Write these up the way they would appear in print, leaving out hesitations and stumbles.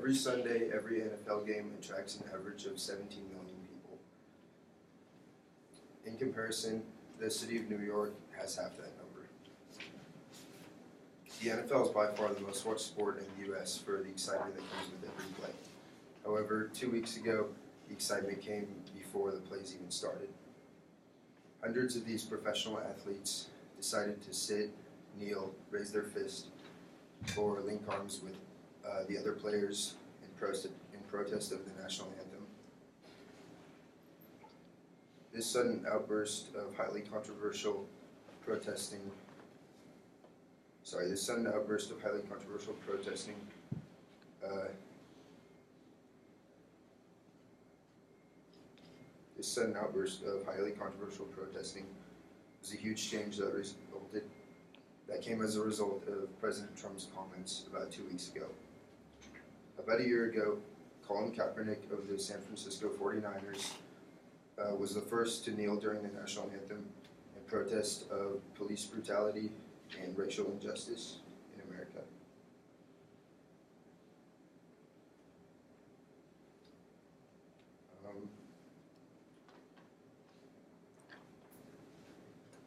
Every Sunday, every NFL game attracts an average of 17 million people. In comparison, the city of New York has half that number. The NFL is by far the most watched sport in the U.S. for the excitement that comes with every play. However, 2 weeks ago, the excitement came before the plays even started. Hundreds of these professional athletes decided to sit, kneel, raise their fist, or link arms with the other players in protest of the national anthem. This sudden outburst of highly controversial protesting was a huge change that came as a result of President Trump's comments about 2 weeks ago. About a year ago, Colin Kaepernick of the San Francisco 49ers was the first to kneel during the national anthem in protest of police brutality and racial injustice in America.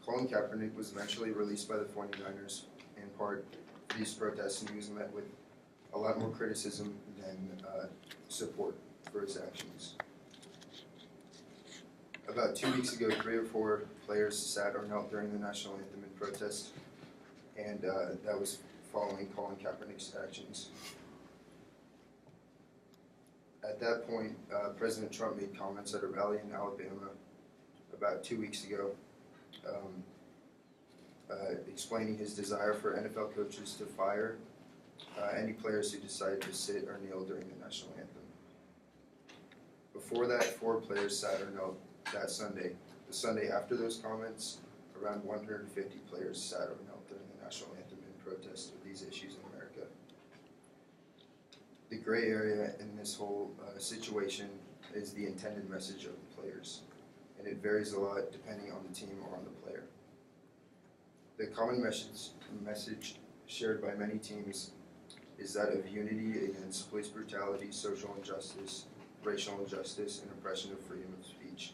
Colin Kaepernick was eventually released by the 49ers in part for these protests, and he was met with a lot more criticism than support for his actions. About 2 weeks ago, 3 or 4 players sat or knelt during the national anthem in protest, and that was following Colin Kaepernick's actions. At that point, President Trump made comments at a rally in Alabama about 2 weeks ago, explaining his desire for NFL coaches to fire any players who decide to sit or kneel during the national anthem. Before that, 4 players sat or knelt that Sunday. The Sunday after those comments, around 150 players sat or knelt during the national anthem in protest of these issues in America. The gray area in this whole situation is the intended message of the players, and it varies a lot depending on the team or on the player. The common message shared by many teams is that of unity against police brutality, social injustice, racial injustice, and oppression of freedom of speech.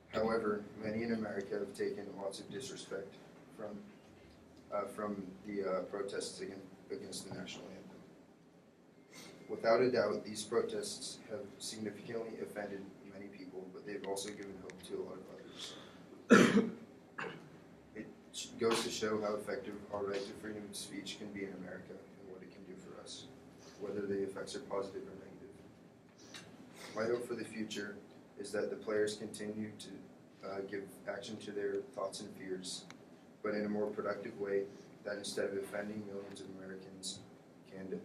However, many in America have taken lots of disrespect from the protests against the national anthem. Without a doubt, these protests have significantly offended many people, but they've also given hope to a lot of others. It goes to show how effective our right to freedom of speech can be in America and what it can do for us, whether the effects are positive or negative. My hope for the future is that the players continue to give action to their thoughts and fears, but in a more productive way that instead of offending millions of Americans can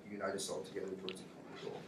unite us all together towards a common goal.